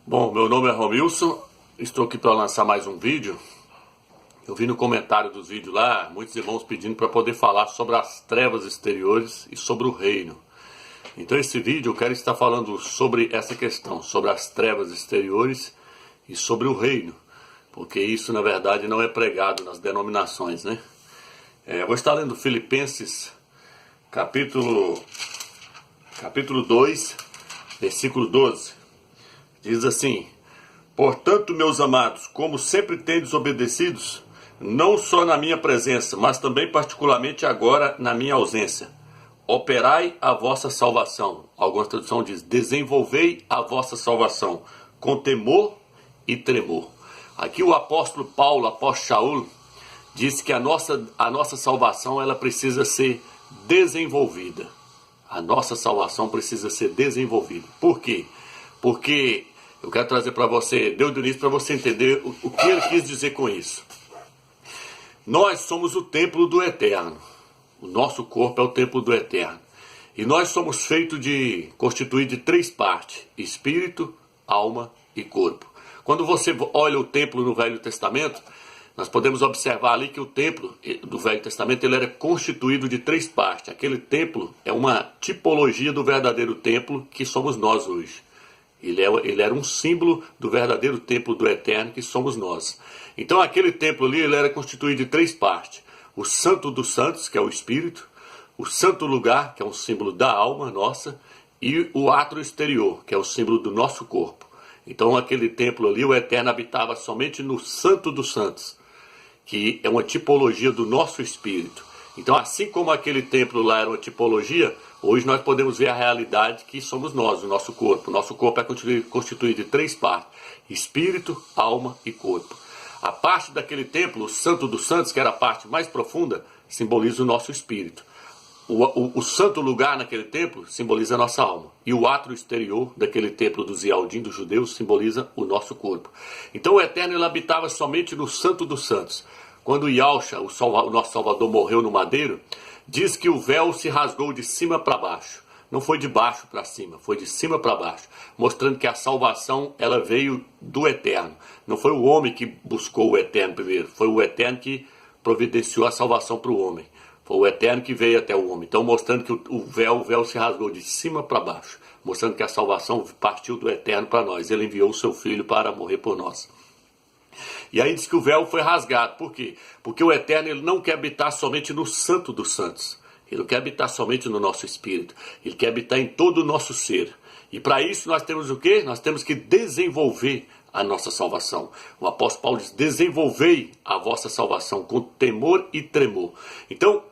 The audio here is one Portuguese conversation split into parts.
Bom, meu nome é Romilson, estou aqui para lançar mais um vídeo. Eu vi no comentário dos vídeos lá, muitos irmãos pedindo para poder falar sobre as trevas exteriores e sobre o reino. Então esse vídeo eu quero estar falando sobre essa questão, sobre as trevas exteriores e sobre o reino. Porque isso na verdade não é pregado nas denominações, né? Eu vou estar lendo Filipenses capítulo 2, versículo 12. Diz assim: portanto, meus amados, como sempre tendes obedecidos, não só na minha presença, mas também particularmente agora na minha ausência, operai a vossa salvação. Algumas traduções diz: desenvolvei a vossa salvação com temor e tremor. Aqui o apóstolo Paulo, apóstolo Shaul, diz que a nossa salvação ela precisa ser desenvolvida. A nossa salvação precisa ser desenvolvida. Por quê? Porque eu quero trazer para você, Deus do início, para você entender o que ele quis dizer com isso. Nós somos o templo do Eterno. O nosso corpo é o templo do Eterno. E nós somos constituídos de três partes: espírito, alma e corpo. Quando você olha o templo no Velho Testamento, nós podemos observar ali que o templo do Velho Testamento ele era constituído de três partes. Aquele templo é uma tipologia do verdadeiro templo que somos nós hoje. Ele era um símbolo do verdadeiro templo do Eterno que somos nós. Então aquele templo ali ele era constituído de três partes: o Santo dos Santos, que é o Espírito; o Santo Lugar, que é um símbolo da alma nossa; e o átrio exterior, que é o símbolo do nosso corpo. Então aquele templo ali, o Eterno habitava somente no Santo dos Santos, que é uma tipologia do nosso espírito. Então, assim como aquele templo lá era uma tipologia, hoje nós podemos ver a realidade que somos nós, o nosso corpo. O nosso corpo é constituído de três partes: espírito, alma e corpo. A parte daquele templo, o Santo dos Santos, que era a parte mais profunda, simboliza o nosso espírito. O santo lugar naquele templo simboliza a nossa alma. E o átrio exterior daquele templo dos Yaldim, dos judeus, simboliza o nosso corpo. Então o Eterno ele habitava somente no Santo dos Santos. Quando Yahshua, o nosso Salvador, morreu no madeiro, diz que o véu se rasgou de cima para baixo. Não foi de baixo para cima, foi de cima para baixo. Mostrando que a salvação ela veio do Eterno. Não foi o homem que buscou o Eterno primeiro, foi o Eterno que providenciou a salvação para o homem. Foi o Eterno que veio até o homem. Então mostrando que o véu se rasgou de cima para baixo. Mostrando que a salvação partiu do Eterno para nós. Ele enviou o seu Filho para morrer por nós. E aí diz que o véu foi rasgado. Por quê? Porque o Eterno ele não quer habitar somente no Santo dos Santos. Ele não quer habitar somente no nosso espírito. Ele quer habitar em todo o nosso ser. E para isso nós temos o quê? Nós temos que desenvolver a nossa salvação. O apóstolo Paulo diz: desenvolvei a vossa salvação com temor e tremor. Então,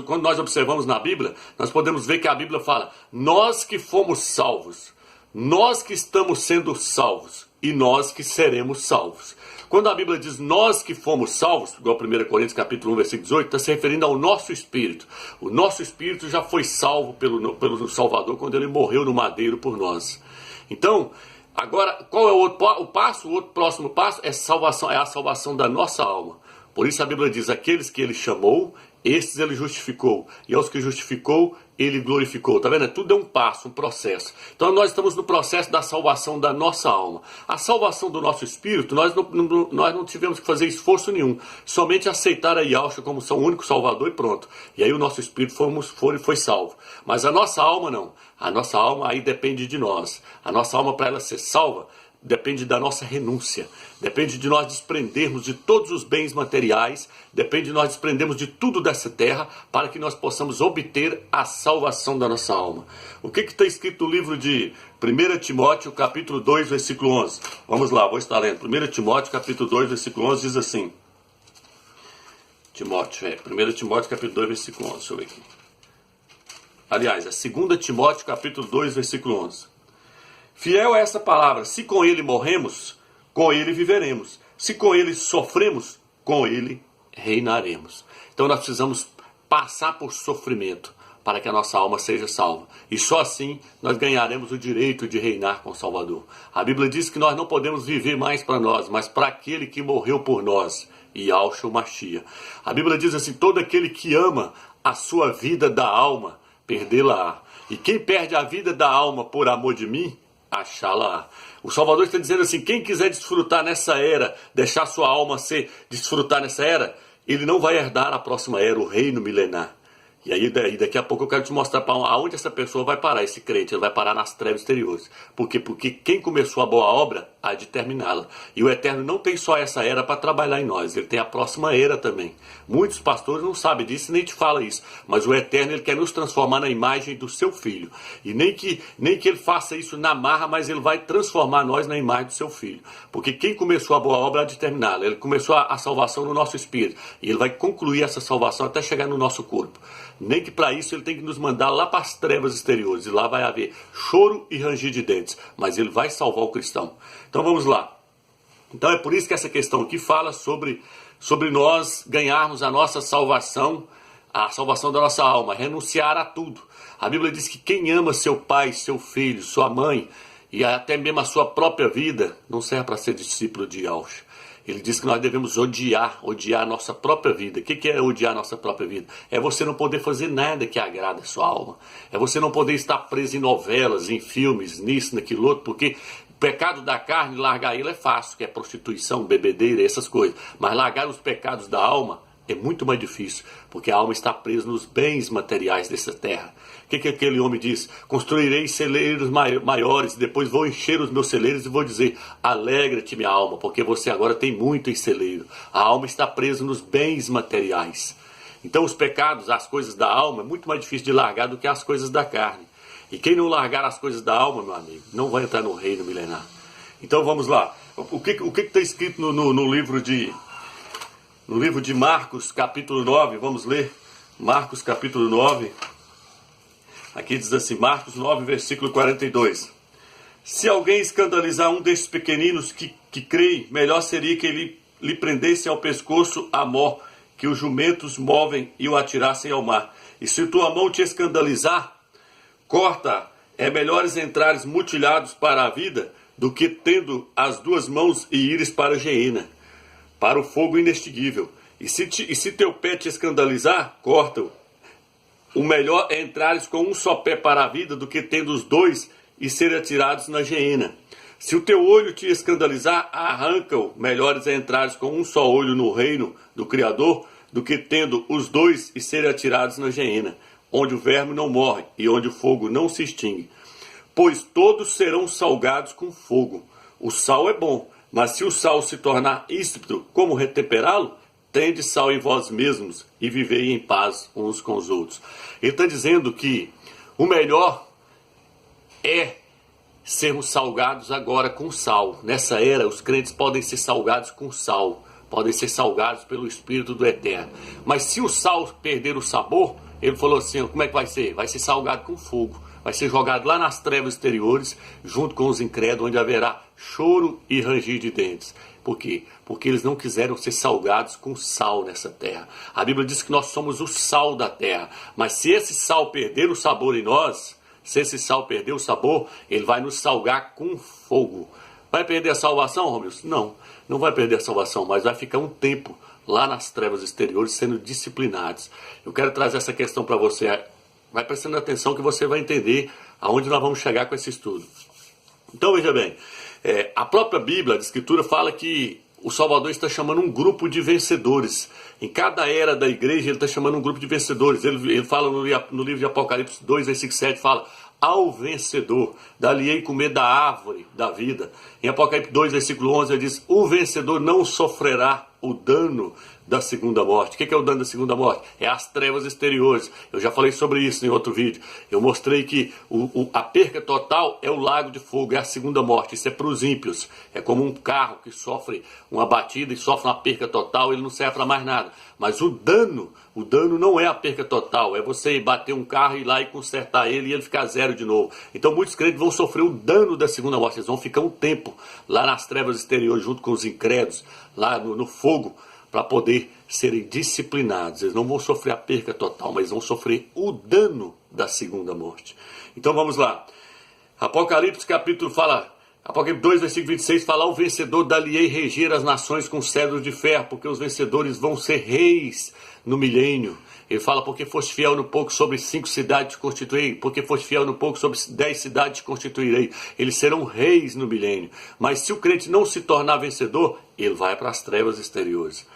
quando nós observamos na Bíblia, nós podemos ver que a Bíblia fala: nós que fomos salvos, nós que estamos sendo salvos e nós que seremos salvos. Quando a Bíblia diz nós que fomos salvos, igual 1 Coríntios capítulo 1, versículo 18, está se referindo ao nosso espírito. O nosso espírito já foi salvo pelo Salvador quando ele morreu no madeiro por nós. Então, agora, qual é o outro passo? O outro próximo passo é salvação, é a salvação da nossa alma. Por isso a Bíblia diz: aqueles que ele chamou, estes ele justificou. E aos que justificou, ele glorificou. Está vendo? Tudo é um passo, um processo. Então nós estamos no processo da salvação da nossa alma. A salvação do nosso espírito, nós não tivemos que fazer esforço nenhum. Somente aceitar a Yahshua como seu único salvador e pronto. E aí o nosso espírito foi salvo. Mas a nossa alma não. A nossa alma aí depende de nós. A nossa alma, para ela ser salva, depende da nossa renúncia, depende de nós desprendermos de todos os bens materiais, depende de nós desprendermos de tudo dessa terra, para que nós possamos obter a salvação da nossa alma. O que está escrito no livro de 1 Timóteo, capítulo 2, versículo 11? Vamos lá, vou estar lendo. 1 Timóteo, capítulo 2, versículo 11, diz assim. 1 Timóteo, capítulo 2, versículo 11, deixa eu ver aqui. Aliás, é 2 Timóteo, capítulo 2, versículo 11. Fiel é essa palavra: se com ele morremos, com ele viveremos. Se com ele sofremos, com ele reinaremos. Então nós precisamos passar por sofrimento para que a nossa alma seja salva. E só assim nós ganharemos o direito de reinar com o Salvador. A Bíblia diz que nós não podemos viver mais para nós, mas para aquele que morreu por nós, Yahshua Mashiach. A Bíblia diz assim: todo aquele que ama a sua vida da alma, perdê-la-á. E quem perde a vida da alma por amor de mim, achá-la. O Salvador está dizendo assim, quem quiser desfrutar nessa era, deixar sua alma desfrutar nessa era, ele não vai herdar a próxima era, o reino milenar. E aí daqui a pouco eu quero te mostrar para aonde essa pessoa vai parar, esse crente. Ele vai parar nas trevas exteriores. Por quê? Porque quem começou a boa obra há de terminá-la. E o Eterno não tem só essa era para trabalhar em nós, ele tem a próxima era também. Muitos pastores não sabem disso e nem te falam isso. Mas o Eterno, ele quer nos transformar na imagem do seu Filho. E nem que ele faça isso na marra, mas ele vai transformar nós na imagem do seu Filho. Porque quem começou a boa obra há de terminá-la. Ele começou a salvação no nosso espírito. E ele vai concluir essa salvação até chegar no nosso corpo. Nem que para isso ele tem que nos mandar lá para as trevas exteriores. E lá vai haver choro e ranger de dentes. Mas ele vai salvar o cristão. Então vamos lá. Então é por isso que essa questão aqui fala sobre nós ganharmos a nossa salvação, a salvação da nossa alma, renunciar a tudo. A Bíblia diz que quem ama seu pai, seu filho, sua mãe e até mesmo a sua própria vida, não serve para ser discípulo de Yahshua. Ele diz que nós devemos odiar a nossa própria vida. O que é odiar a nossa própria vida? É você não poder fazer nada que agrada a sua alma. É você não poder estar preso em novelas, em filmes, nisso, naquilo outro, porque o pecado da carne, largar ele é fácil, que é prostituição, bebedeira, essas coisas. Mas largar os pecados da alma é muito mais difícil, porque a alma está presa nos bens materiais dessa terra. O que aquele homem diz? Construirei celeiros maiores, depois vou encher os meus celeiros e vou dizer, alegra-te minha alma, porque você agora tem muito em celeiro. A alma está presa nos bens materiais. Então os pecados, as coisas da alma, é muito mais difícil de largar do que as coisas da carne. E quem não largar as coisas da alma, meu amigo, não vai entrar no reino milenar. Então vamos lá. O que está escrito no livro de Marcos, capítulo 9, vamos ler. Marcos, capítulo 9. Aqui diz assim, Marcos 9, versículo 42. Se alguém escandalizar um desses pequeninos que creem, melhor seria que ele lhe prendesse ao pescoço a mó, que os jumentos movem e o atirassem ao mar. E se tua mão te escandalizar, corta. É melhores entrares mutilados para a vida do que tendo as duas mãos e ires para a geena, para o fogo inextinguível. E se teu pé te escandalizar, corta-o. O melhor é entrares com um só pé para a vida do que tendo os dois e serem atirados na geena. Se o teu olho te escandalizar, arranca-o. Melhores é entrares com um só olho no reino do Criador do que tendo os dois e serem atirados na geena, onde o verme não morre e onde o fogo não se extingue. Pois todos serão salgados com fogo. O sal é bom, mas se o sal se tornar ínspido, como retemperá-lo? Tende sal em vós mesmos e vivei em paz uns com os outros. Ele está dizendo que o melhor é sermos salgados agora com sal. Nessa era, os crentes podem ser salgados com sal, podem ser salgados pelo Espírito do Eterno. Mas se o sal perder o sabor, ele falou assim, como é que vai ser? Vai ser salgado com fogo. Vai ser jogado lá nas trevas exteriores, junto com os incrédulos, onde haverá choro e ranger de dentes. Por quê? Porque eles não quiseram ser salgados com sal nessa terra. A Bíblia diz que nós somos o sal da terra. Mas se esse sal perder o sabor em nós, se esse sal perder o sabor, ele vai nos salgar com fogo. Vai perder a salvação, Romeu? Não, não vai perder a salvação, mas vai ficar um tempo lá nas trevas exteriores sendo disciplinados. Eu quero trazer essa questão para você. Vai prestando atenção que você vai entender aonde nós vamos chegar com esse estudo. Então veja bem, a própria Bíblia, a Escritura, fala que o Salvador está chamando um grupo de vencedores. Em cada era da igreja ele está chamando um grupo de vencedores. Ele fala no livro de Apocalipse 2, versículo 7, fala, ao vencedor, dar-lhe-ei comer da árvore da vida. Em Apocalipse 2, versículo 11, ele diz, o vencedor não sofrerá o dano da segunda morte. O que é o dano da segunda morte? É as trevas exteriores. Eu já falei sobre isso em outro vídeo. Eu mostrei que a perca total é o lago de fogo, é a segunda morte. Isso é para os ímpios. É como um carro que sofre uma batida e sofre uma perca total, ele não serve para mais nada. Mas o dano não é a perca total, é você bater um carro, ir lá e consertar ele e ele ficar zero de novo. Então muitos crentes vão sofrer o dano da segunda morte, eles vão ficar um tempo lá nas trevas exteriores, junto com os incrédulos, lá no fogo, para poder serem disciplinados. Eles não vão sofrer a perca total, mas vão sofrer o dano da segunda morte. Então vamos lá. Apocalipse capítulo fala... Apocalipse 2, versículo 26 fala, o vencedor dar-lhe-ei reger as nações com cedros de ferro, porque os vencedores vão ser reis no milênio. Ele fala, porque foste fiel no pouco, sobre 5 cidades constituirei. Porque foste fiel no pouco, sobre 10 cidades constituirei. Eles serão reis no milênio. Mas se o crente não se tornar vencedor, ele vai para as trevas exteriores.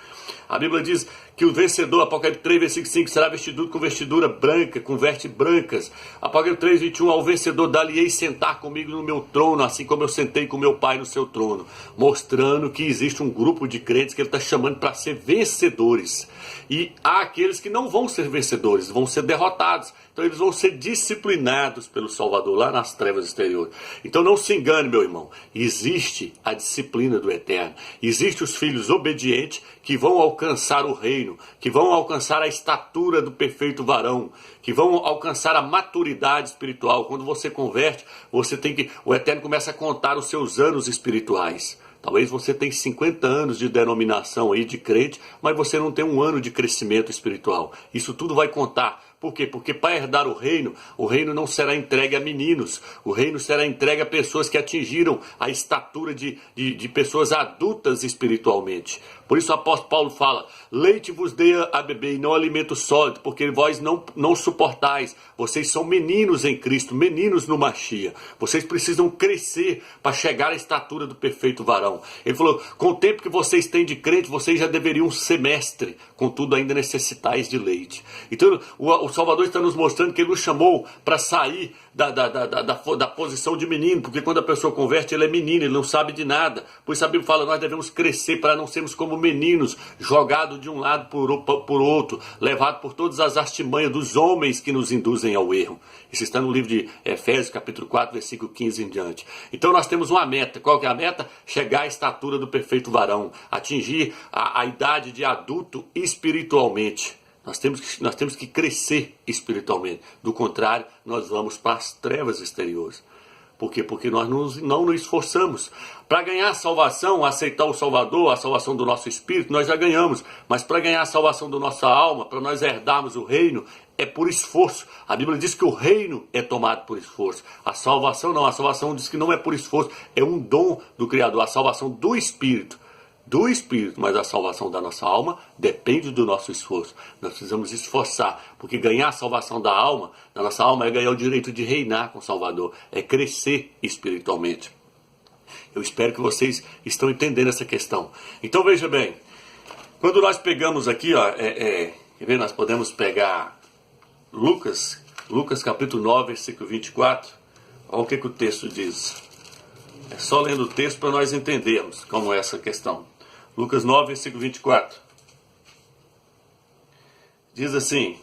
A Bíblia diz que o vencedor, Apocalipse 3, versículo 5, será vestido com vestidura branca, com vestes brancas. Apocalipse 3, 21, ao vencedor dar-lhe-ei sentar comigo no meu trono, assim como eu sentei com meu pai no seu trono. Mostrando que existe um grupo de crentes que ele está chamando para ser vencedores. E há aqueles que não vão ser vencedores, vão ser derrotados. Então eles vão ser disciplinados pelo Salvador lá nas trevas exteriores. Então não se engane, meu irmão. Existe a disciplina do Eterno. Existem os filhos obedientes que vão alcançar o reino, que vão alcançar a estatura do perfeito varão, que vão alcançar a maturidade espiritual. Quando você converte, o Eterno começa a contar os seus anos espirituais. Talvez você tenha 50 anos de denominação aí de crente, mas você não tem um ano de crescimento espiritual. Isso tudo vai contar. Por quê? Porque para herdar o reino não será entregue a meninos. O reino será entregue a pessoas que atingiram a estatura de pessoas adultas espiritualmente. Por isso o apóstolo Paulo fala, leite vos dê a beber e não alimento sólido, porque vós não suportais. Vocês são meninos em Cristo, meninos no Machia. Vocês precisam crescer para chegar à estatura do perfeito varão. Ele falou, com o tempo que vocês têm de crente, vocês já deveriam ser mestre, contudo ainda necessitais de leite. Então o Salvador está nos mostrando que ele nos chamou para sair da posição de menino, porque quando a pessoa converte, ele é menino, ele não sabe de nada. Por isso a Bíblia fala, nós devemos crescer para não sermos como meninos, jogados de um lado por outro, levados por todas as artimanhas dos homens que nos induzem ao erro. Isso está no livro de Efésios, capítulo 4, versículo 15 em diante. Então nós temos uma meta. Qual que é a meta? Chegar à estatura do perfeito varão, atingir a idade de adulto espiritualmente. Nós temos que crescer espiritualmente. Do contrário, nós vamos para as trevas exteriores. Por quê? Porque nós não nos esforçamos. Para ganhar a salvação, aceitar o Salvador, a salvação do nosso espírito, nós já ganhamos. Mas para ganhar a salvação da nossa alma, para nós herdarmos o reino, é por esforço. A Bíblia diz que o reino é tomado por esforço. A salvação não. A salvação diz que não é por esforço. É um dom do Criador. A salvação do Espírito. Mas a salvação da nossa alma depende do nosso esforço. Nós precisamos esforçar, porque ganhar a salvação da nossa alma é ganhar o direito de reinar com o Salvador, é crescer espiritualmente. Eu espero que vocês estão entendendo essa questão. Então veja bem, quando nós pegamos aqui, nós podemos pegar Lucas capítulo 9, versículo 24, olha o que o texto diz. É só lendo o texto para nós entendermos como é essa questão. Lucas 9, versículo 24. Diz assim,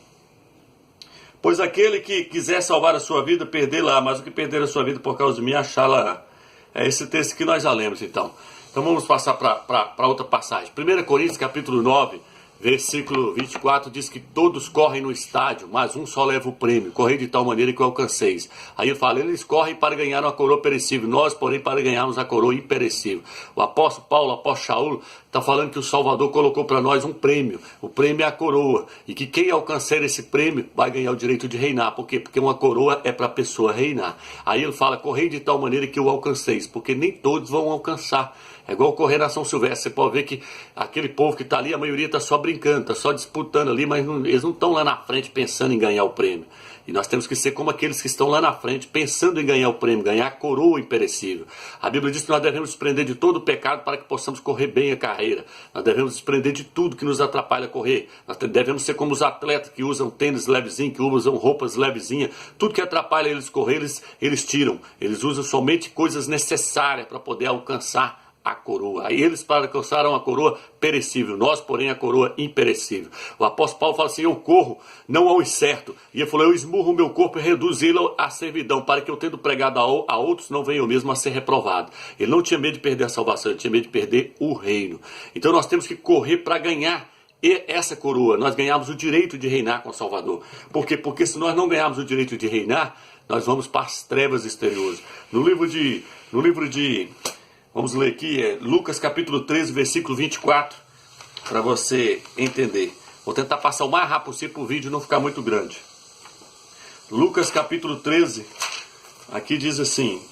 pois aquele que quiser salvar a sua vida, perdê-la, mas o que perder a sua vida por causa de mim, achá-la. É esse texto que nós já lemos, então. Então vamos passar para outra passagem. 1 Coríntios, capítulo 9, versículo 24, diz que todos correm no estádio, mas um só leva o prêmio. Correi de tal maneira que o alcanceis. Aí ele fala, eles correm para ganhar uma coroa perecível, nós, porém, para ganharmos a coroa imperecível. O apóstolo Paulo, o apóstolo Shaul, está falando que o Salvador colocou para nós um prêmio. O prêmio é a coroa. E que quem alcançar esse prêmio vai ganhar o direito de reinar. Por quê? Porque uma coroa é para a pessoa reinar. Aí ele fala, correi de tal maneira que o alcanceis. Porque nem todos vão alcançar. É igual correr na São Silvestre. Você pode ver que aquele povo que está ali, a maioria está só brincando, está só disputando ali, mas eles não estão lá na frente pensando em ganhar o prêmio. E nós temos que ser como aqueles que estão lá na frente pensando em ganhar o prêmio, ganhar a coroa imperecível. A Bíblia diz que nós devemos desprender de todo o pecado para que possamos correr bem a carreira. Nós devemos desprender de tudo que nos atrapalha a correr. Nós devemos ser como os atletas que usam tênis levezinho, que usam roupas levezinhas. Tudo que atrapalha eles correr, eles tiram. Eles usam somente coisas necessárias para poder alcançar a coroa. Aí eles alcançaram a coroa perecível, nós, porém, a coroa imperecível. O apóstolo Paulo fala assim, eu corro, não ao incerto. E ele falou, eu esmurro o meu corpo e reduzi-lo à servidão, para que eu, tendo pregado a outros, não venha eu mesmo a ser reprovado. Ele não tinha medo de perder a salvação, ele tinha medo de perder o reino. Então nós temos que correr para ganhar essa coroa. Nós ganhamos o direito de reinar com o Salvador. Por quê? Porque se nós não ganharmos o direito de reinar, nós vamos para as trevas exteriores. No livro de vamos ler aqui, Lucas capítulo 13, versículo 24, para você entender. Vou tentar passar o mais rápido possível para o vídeo não ficar muito grande. Lucas capítulo 13, aqui diz assim,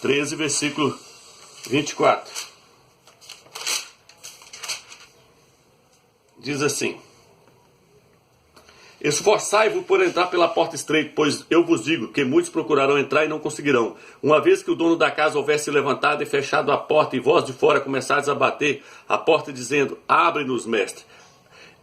13, versículo 24. diz assim: esforçai-vos por entrar pela porta estreita, pois eu vos digo que muitos procurarão entrar e não conseguirão. Uma vez que o dono da casa houver se levantado e fechado a porta, e vós de fora começardes a bater a porta, dizendo: abre-nos, mestre.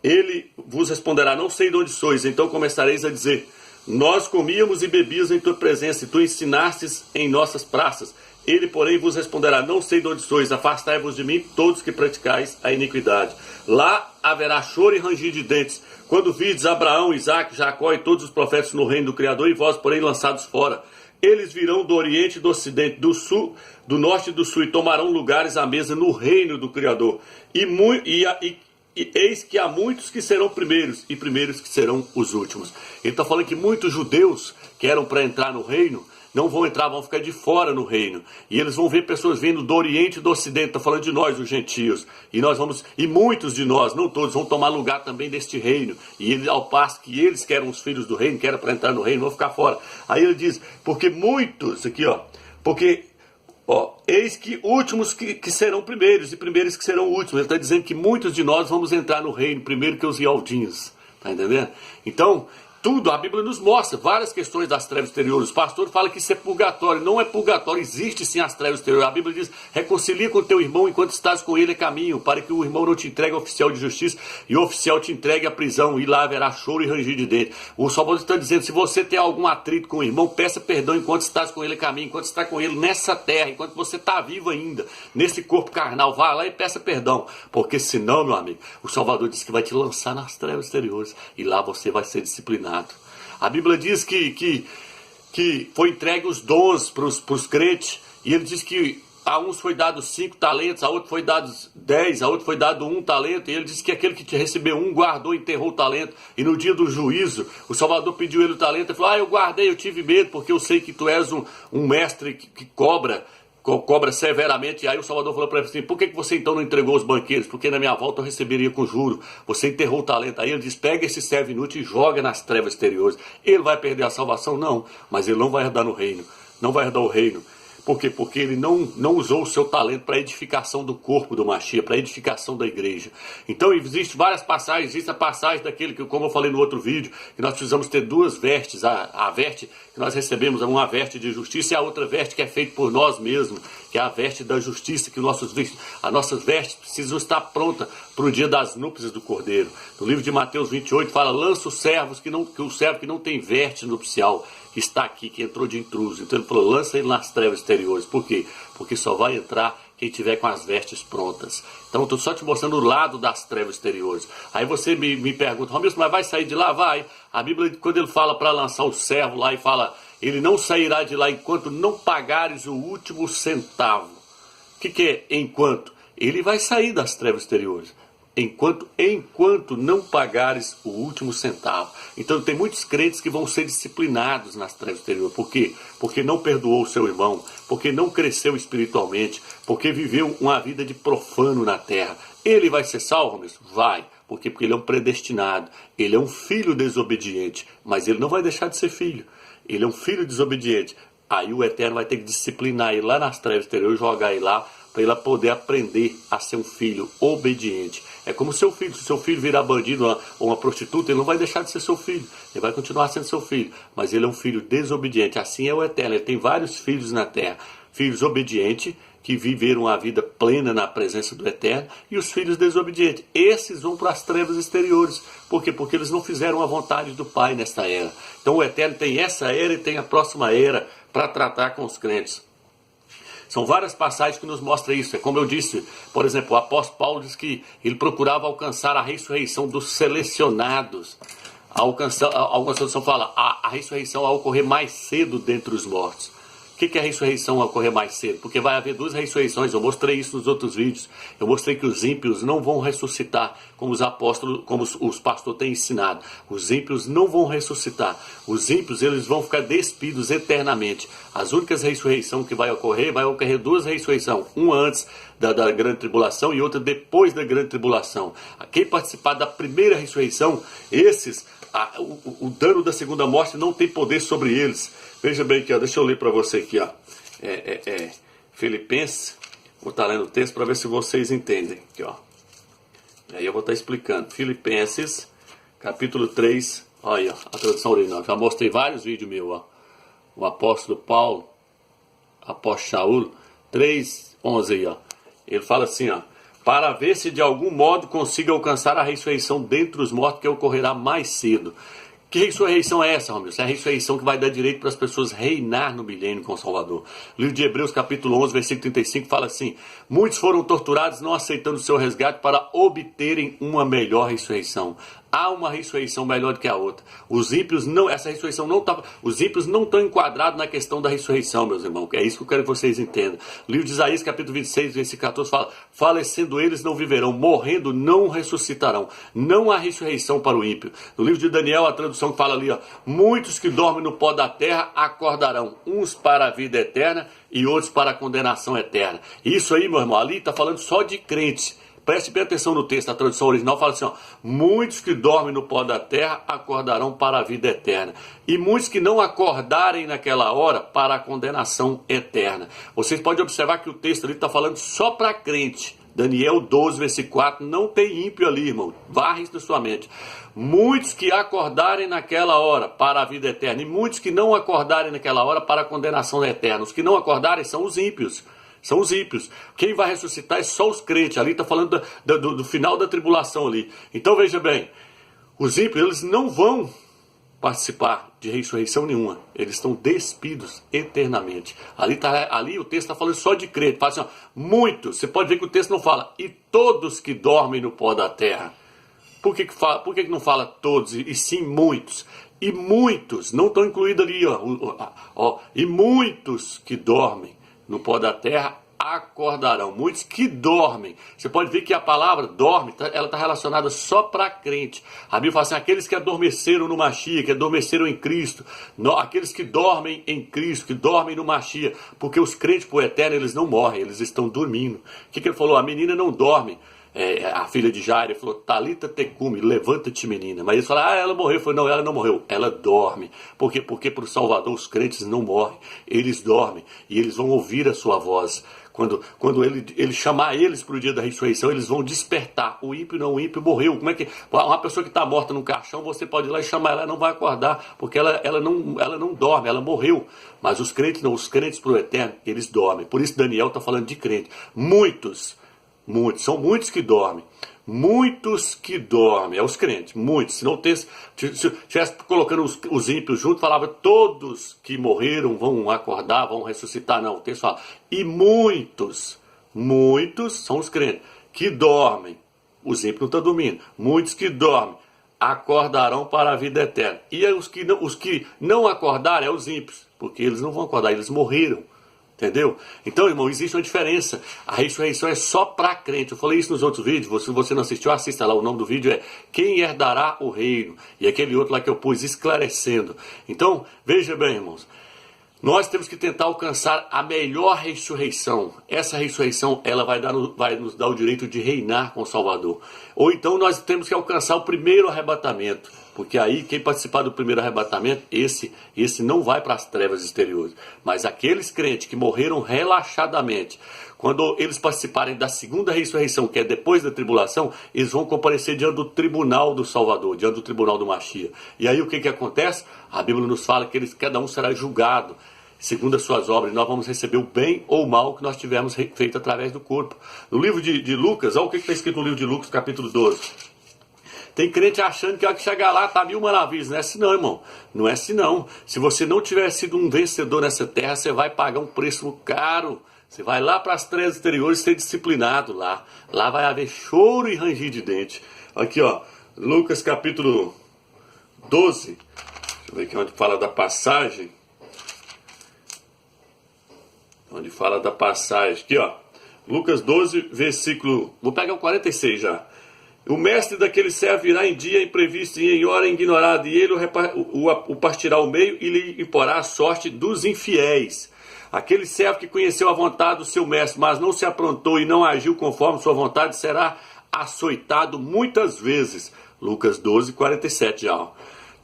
Ele vos responderá: não sei de onde sois. Então começareis a dizer: nós comíamos e bebíamos em tua presença, e tu ensinastes em nossas praças. Ele, porém, vos responderá: não sei de onde sois, afastai-vos de mim, todos que praticais a iniquidade. Lá haverá choro e ranger de dentes, quando vides Abraão, Isaque, Jacó e todos os profetas no reino do Criador, e vós, porém, lançados fora. Eles virão do oriente e do ocidente, do sul, do norte e do sul, e tomarão lugares à mesa no reino do Criador. E eis que há muitos que serão primeiros, e primeiros que serão os últimos. Ele está falando que muitos judeus que eram para entrar no reino, não vão entrar, vão ficar de fora no reino. E eles vão ver pessoas vindo do oriente e do ocidente. Está falando de nós, os gentios. E muitos de nós, não todos, vão tomar lugar também deste reino. E ele, ao passo que eles que eram os filhos do reino, que eram para entrar no reino, vão ficar fora. Aí ele diz, porque muitos, aqui ó, porque, ó, eis que últimos que serão primeiros, e primeiros que serão últimos. Ele está dizendo que muitos de nós vamos entrar no reino, primeiro que os ialdinhos. Está entendendo? Então, tudo, a Bíblia nos mostra várias questões das trevas exteriores. O pastor fala que isso é purgatório. Não é purgatório, existe sim as trevas exteriores. A Bíblia diz: reconcilia com teu irmão enquanto estás com ele a caminho, para que o irmão não te entregue ao oficial de justiça e o oficial te entregue à prisão, e lá haverá choro e ranger de dentes. O Salvador está dizendo: se você tem algum atrito com o irmão, peça perdão enquanto estás com ele a caminho, enquanto está com ele nessa terra, enquanto você está vivo ainda, nesse corpo carnal. Vá lá e peça perdão, porque senão, meu amigo, o Salvador diz que vai te lançar nas trevas exteriores, e lá você vai ser disciplinado. A Bíblia diz que foi entregue os dons para os crentes, e ele diz que a uns foi dado 5 talentos, a outro foi dado 10, a outro foi dado 1 talento, e ele diz que aquele que te recebeu 1 guardou e enterrou o talento, e no dia do juízo, o Salvador pediu ele o talento, e falou: eu guardei, eu tive medo, porque eu sei que tu és um mestre que cobra severamente. E aí o Salvador falou para ele assim: por que você então não entregou os banqueiros? Porque na minha volta eu receberia com juro. Você enterrou o talento. Aí ele diz: pega esse servo inútil e joga nas trevas exteriores. Ele vai perder a salvação? Não, mas ele não vai herdar no reino, não vai herdar o reino. Por quê? Porque ele não usou o seu talento para a edificação do corpo do Mashiach, para a edificação da igreja. Então existem várias passagens. Existe a passagem daquele que, como eu falei no outro vídeo, que nós precisamos ter 2 vestes. A veste que nós recebemos é uma veste de justiça, e a outra veste que é feita por nós mesmos, que é a veste da justiça, que as nossas vestes precisam estar prontas para o dia das núpcias do Cordeiro. No livro de Mateus 28 fala: lança os servos, que o servo que não tem veste nupcial, que está aqui, que entrou de intruso. Então ele falou: lança ele nas trevas exteriores. Por quê? Porque só vai entrar quem tiver com as vestes prontas. Então eu estou só te mostrando o lado das trevas exteriores. Aí você me pergunta: Romilson, mas vai sair de lá? Vai. A Bíblia, quando ele fala para lançar o servo lá, e fala: ele não sairá de lá enquanto não pagares o último centavo. O que é enquanto? Ele vai sair das trevas exteriores enquanto não pagares o último centavo. Então tem muitos crentes que vão ser disciplinados nas trevas exteriores. Por quê? Porque não perdoou o seu irmão, porque não cresceu espiritualmente, porque viveu uma vida de profano na terra. Ele vai ser salvo, mesmo? Vai. Por quê? Porque ele é um predestinado, ele é um filho desobediente, mas ele não vai deixar de ser filho. Ele é um filho desobediente. Aí o Eterno vai ter que disciplinar ele lá nas trevas exteriores, jogar ele lá, para ele poder aprender a ser um filho obediente. É como seu filho: se seu filho virar bandido ou uma prostituta, ele não vai deixar de ser seu filho, ele vai continuar sendo seu filho, mas ele é um filho desobediente. Assim é o Eterno, ele tem vários filhos na terra: filhos obedientes, que viveram a vida plena na presença do Eterno, e os filhos desobedientes. Esses vão para as trevas exteriores. Por quê? Porque eles não fizeram a vontade do Pai nesta era. Então o Eterno tem essa era e tem a próxima era para tratar com os crentes. São várias passagens que nos mostram isso. É como eu disse, por exemplo, o apóstolo Paulo diz que ele procurava alcançar a ressurreição dos selecionados. Alguma tradução fala: a ressurreição a ocorrer mais cedo dentre os mortos. O que é a ressurreição a ocorrer mais cedo? Porque vai haver 2 ressurreições. Eu mostrei isso nos outros vídeos. Eu mostrei que os ímpios não vão ressuscitar, como os apóstolos, como os pastores têm ensinado. Os ímpios não vão ressuscitar. Os ímpios, eles vão ficar despidos eternamente. As únicas ressurreições que vai ocorrer 2 ressurreições. Uma antes da grande tribulação e outra depois da grande tribulação. Quem participar da primeira ressurreição, esses, o dano da segunda morte não tem poder sobre eles. Veja bem aqui, ó, deixa eu ler para você aqui, ó. Filipenses, vou estar lendo o texto para ver se vocês entendem. Aqui, ó. Aí eu vou estar explicando. Filipenses, capítulo 3. Olha aí, ó, a tradução original. Já mostrei vários vídeos meus, ó. O apóstolo Paulo, apóstolo Shaul, 3:11 aí, ó. Ele fala assim, ó. Para ver se de algum modo consiga alcançar a ressurreição dentre os mortos, que ocorrerá mais cedo. Que ressurreição é essa, Romeu? Essa é a ressurreição que vai dar direito para as pessoas reinar no milênio com o Salvador. O livro de Hebreus, capítulo 11, versículo 35, fala assim: muitos foram torturados não aceitando o seu resgate para obterem uma melhor ressurreição. Há uma ressurreição melhor do que a outra. Os ímpios não, essa ressurreição não tá, os ímpios não estão enquadrados na questão da ressurreição, meus irmãos. É isso que eu quero que vocês entendam. O livro de Isaías, capítulo 26, versículo 14, fala: falecendo eles não viverão, morrendo não ressuscitarão. Não há ressurreição para o ímpio. No livro de Daniel, a tradução que fala ali, ó, muitos que dormem no pó da terra acordarão, uns para a vida eterna e outros para a condenação eterna. Isso aí, meu irmão, ali está falando só de crentes. Preste bem atenção no texto, a tradução original fala assim, ó, muitos que dormem no pó da terra acordarão para a vida eterna, e muitos que não acordarem naquela hora para a condenação eterna. Vocês podem observar que o texto ali está falando só para crente. Daniel 12, versículo 4, não tem ímpio ali, irmão, varre isso na sua mente. Muitos que acordarem naquela hora para a vida eterna, e muitos que não acordarem naquela hora para a condenação eterna. Os que não acordarem são os ímpios. São os ímpios. Quem vai ressuscitar é só os crentes. Ali está falando do final da tribulação ali. Então veja bem, os ímpios eles não vão participar de ressurreição nenhuma. Eles estão despidos eternamente. Ali o texto está falando só de crente. Fala assim, ó, muitos. Você pode ver que o texto não fala e todos que dormem no pó da terra. Por que não fala todos e sim muitos? E muitos, não estão incluídos ali, ó, e muitos que dormem no pó da terra acordarão. Muitos que dormem. Você pode ver que a palavra dorme, ela está relacionada só para crente. A Bíblia fala assim, aqueles que adormeceram no Mashiach, que adormeceram em Cristo, aqueles que dormem em Cristo, que dormem no Mashiach, porque os crentes por eterno, eles não morrem, eles estão dormindo. O que ele falou? A menina não dorme. A filha de Jairo falou, Talita tecumi, levanta-te menina. Mas eles falaram, ela morreu. Eu falei, não, ela não morreu, ela dorme. Por quê? Porque para o Salvador os crentes não morrem, eles dormem e eles vão ouvir a sua voz. Quando ele chamar eles para o dia da ressurreição, eles vão despertar. O ímpio não, o ímpio morreu. Como é que uma pessoa que está morta num caixão, você pode ir lá e chamar ela não vai acordar, porque ela não dorme, ela morreu. Mas os crentes não, os crentes para o eterno, eles dormem. Por isso Daniel está falando de crente. Muitos, são muitos que dormem. Muitos que dormem, é os crentes, muitos. Se não estivesse colocando os ímpios juntos, falava todos que morreram vão acordar, vão ressuscitar. Não, o texto fala, e muitos são os crentes que dormem. Os ímpios não estão dormindo. Muitos que dormem acordarão para a vida eterna. E os que não acordarem é os ímpios, porque eles não vão acordar, eles morreram. Entendeu? Então, irmão, existe uma diferença. A ressurreição é só para crente. Eu falei isso nos outros vídeos. Se você não assistiu, assista lá. O nome do vídeo é Quem Herdará o Reino. E aquele outro lá que eu pus, esclarecendo. Então, veja bem, irmãos. Nós temos que tentar alcançar a melhor ressurreição. Essa ressurreição, ela vai nos dar o direito de reinar com o Salvador. Ou então nós temos que alcançar o primeiro arrebatamento. Porque aí, quem participar do primeiro arrebatamento, esse não vai para as trevas exteriores. Mas aqueles crentes que morreram relaxadamente, quando eles participarem da segunda ressurreição, que é depois da tribulação, eles vão comparecer diante do tribunal do Salvador, diante do tribunal do Mashiach. E aí o que acontece? A Bíblia nos fala que cada um será julgado segundo as suas obras. Nós vamos receber o bem ou o mal que nós tivermos feito através do corpo. No livro de Lucas, olha o que está escrito no livro de Lucas, capítulo 12. Tem crente achando que a hora que chegar lá tá 1000 maravilhas. Não é assim não, irmão. Não é assim não. Se você não tiver sido um vencedor nessa terra, você vai pagar um preço caro. Você vai lá para as trevas exteriores ser disciplinado lá. Lá vai haver choro e ranger de dente. Aqui, ó. Lucas capítulo 12. Deixa eu ver aqui onde fala da passagem. Onde fala da passagem. Aqui, ó. Lucas 12, versículo... Vou pegar o 46 já. O mestre daquele servo virá em dia imprevisto e em hora ignorada, e ele o partirá ao meio e lhe imporá a sorte dos infiéis. Aquele servo que conheceu a vontade do seu mestre, mas não se aprontou e não agiu conforme sua vontade, será açoitado muitas vezes. Lucas 12, 47 já.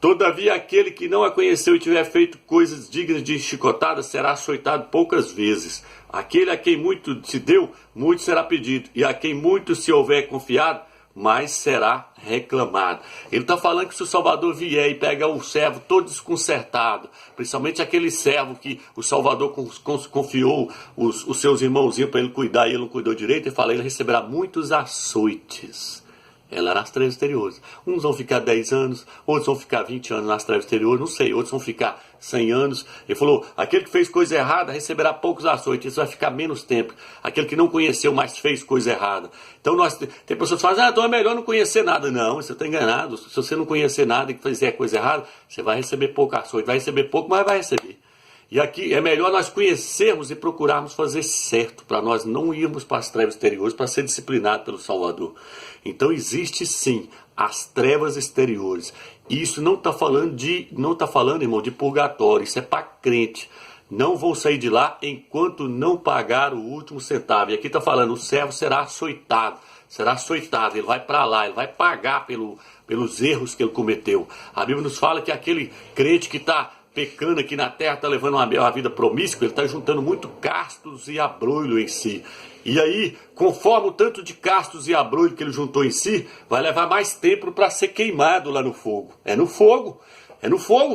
Todavia, aquele que não a conheceu e tiver feito coisas dignas de chicotada, será açoitado poucas vezes. Aquele a quem muito se deu, muito será pedido. E a quem muito se houver confiado, mais será reclamado. Ele está falando que se o Salvador vier e pega o servo todo desconcertado, principalmente aquele servo que o Salvador confiou os seus irmãozinhos para ele cuidar e ele não cuidou direito, ele fala, ele receberá muitos açoites. Ela nas trevas exteriores. Uns vão ficar 10 anos, outros vão ficar 20 anos nas trevas exteriores, não sei, outros vão ficar 100 anos. Ele falou, aquele que fez coisa errada receberá poucos açoites, isso vai ficar menos tempo. Aquele que não conheceu, mas fez coisa errada. Então tem pessoas que falam, então é melhor não conhecer nada. Não, você está enganado. Se você não conhecer nada e fizer coisa errada, você vai receber pouco açoite. Vai receber pouco, mas vai receber. E aqui é melhor nós conhecermos e procurarmos fazer certo, para nós não irmos para as trevas exteriores, para ser disciplinado pelo Salvador. Então existe sim as trevas exteriores. E isso não está falando, irmão, de purgatório, isso é para crente. Não vão sair de lá enquanto não pagar o último centavo. E aqui está falando, o servo será açoitado, ele vai para lá, ele vai pagar pelos erros que ele cometeu. A Bíblia nos fala que aquele crente que está pecando aqui na terra, está levando uma vida promíscua, ele está juntando muito castos e abrolho em si. E aí, conforme o tanto de castos e abrolho que ele juntou em si, vai levar mais tempo para ser queimado lá no fogo. É no fogo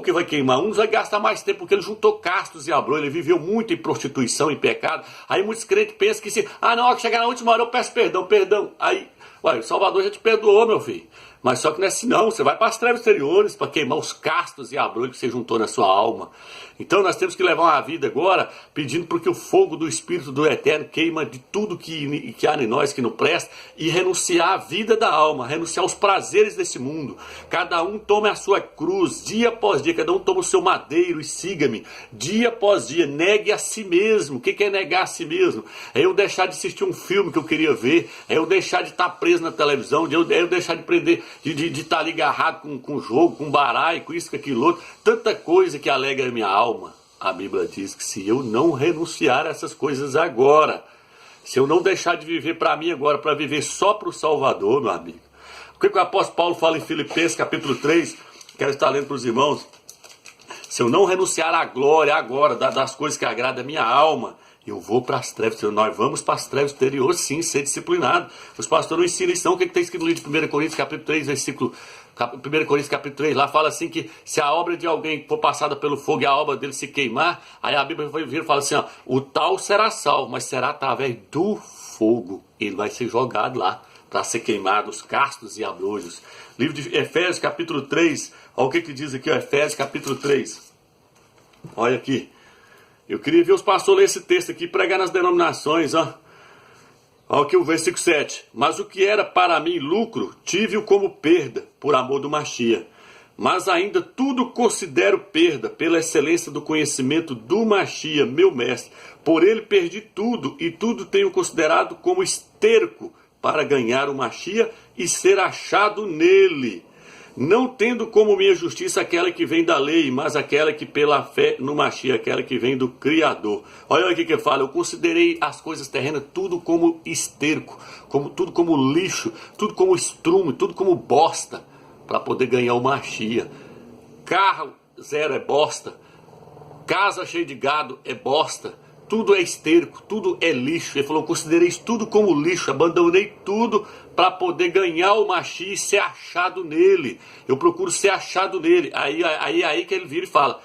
que vai queimar. Uns vai gastar mais tempo porque ele juntou castos e abrolho, ele viveu muito em prostituição, em pecado. Aí muitos crentes pensam que que chegar na última hora eu peço perdão. Aí, o Salvador já te perdoou, meu filho. Mas só que não é assim não, você vai para as trevas exteriores para queimar os castos e abrolhos que você juntou na sua alma. Então nós temos que levar uma vida agora pedindo para que o fogo do Espírito do Eterno queima de tudo que há em nós que não presta e renunciar à vida da alma, renunciar aos prazeres desse mundo. Cada um tome a sua cruz, dia após dia, cada um toma o seu madeiro e siga-me. Dia após dia, negue a si mesmo. O que é negar a si mesmo? É eu deixar de assistir um filme que eu queria ver, é eu deixar de estar preso na televisão, é eu deixar de prender, de estar ali agarrado com jogo, com baralho, com isso, com aquilo outro, tanta coisa que alegra a minha alma. A Bíblia diz que se eu não renunciar a essas coisas agora, se eu não deixar de viver para mim agora, para viver só para o Salvador, meu amigo. O que o apóstolo Paulo fala em Filipenses capítulo 3, quero estar lendo para os irmãos, se eu não renunciar à glória agora, das coisas que agradam a minha alma, eu vou para as trevas, nós vamos para as trevas exteriores, sim, ser disciplinado. Os pastores não ensinam isso, não. O que está escrito no livro de 1 Coríntios, capítulo 3, versículo 1 Coríntios, capítulo 3, lá fala assim que se a obra de alguém for passada pelo fogo e a obra dele se queimar, aí a Bíblia vai vir e fala assim, o tal será salvo, mas será através do fogo. Ele vai ser jogado lá para ser queimado, os castos e abrolhos. Livro de Efésios, capítulo 3, olha o que diz aqui, Efésios, capítulo 3. Olha aqui. Eu queria ver os pastores ler esse texto aqui e pregar nas denominações, Olha aqui o versículo 7. Mas o que era para mim lucro, tive-o como perda, por amor do Machia. Mas ainda tudo considero perda, pela excelência do conhecimento do Machia, meu mestre. Por ele perdi tudo, e tudo tenho considerado como esterco, para ganhar o Machia e ser achado nele. Não tendo como minha justiça aquela que vem da lei, mas aquela que pela fé no Machia, aquela que vem do Criador. Olha aqui que fala, eu considerei as coisas terrenas tudo como esterco, tudo como lixo, tudo como estrume, tudo como bosta, para poder ganhar o Machia. Carro zero é bosta, casa cheia de gado é bosta, tudo é esterco, tudo é lixo. Ele falou, considerei isso tudo como lixo, abandonei tudo para poder ganhar o Machia e ser achado nele. Eu procuro ser achado nele. Aí que ele vira e fala,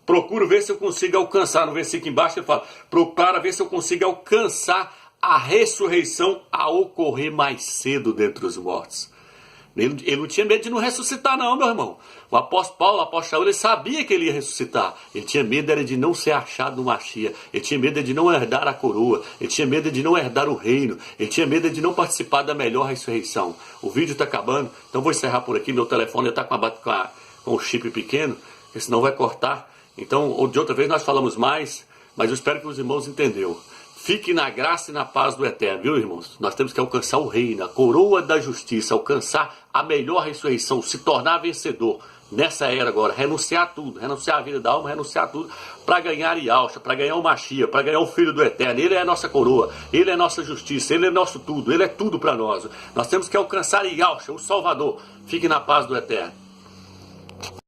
procuro ver se eu consigo alcançar, no versículo embaixo ele fala, procura ver se eu consigo alcançar a ressurreição a ocorrer mais cedo dentre os mortos. Ele não tinha medo de não ressuscitar não, meu irmão. O apóstolo Paulo, o apóstolo Saúl, ele sabia que ele ia ressuscitar. Ele tinha medo era de não ser achado no Machia. Ele tinha medo de não herdar a coroa. Ele tinha medo de não herdar o reino. Ele tinha medo de não participar da melhor ressurreição. O vídeo está acabando, então vou encerrar por aqui. Meu telefone está com o chip pequeno, porque senão vai cortar. Então, de outra vez nós falamos mais, mas eu espero que os irmãos entenderam. Fique na graça e na paz do Eterno, viu, irmãos? Nós temos que alcançar o reino, a coroa da justiça, alcançar a melhor ressurreição, se tornar vencedor nessa era agora, renunciar a tudo, renunciar a vida da alma, renunciar a tudo, para ganhar Yahshua, para ganhar o Machia, para ganhar o Filho do Eterno. Ele é a nossa coroa, Ele é a nossa justiça, Ele é nosso tudo, Ele é tudo para nós. Nós temos que alcançar Yahshua, o Salvador. Fique na paz do Eterno.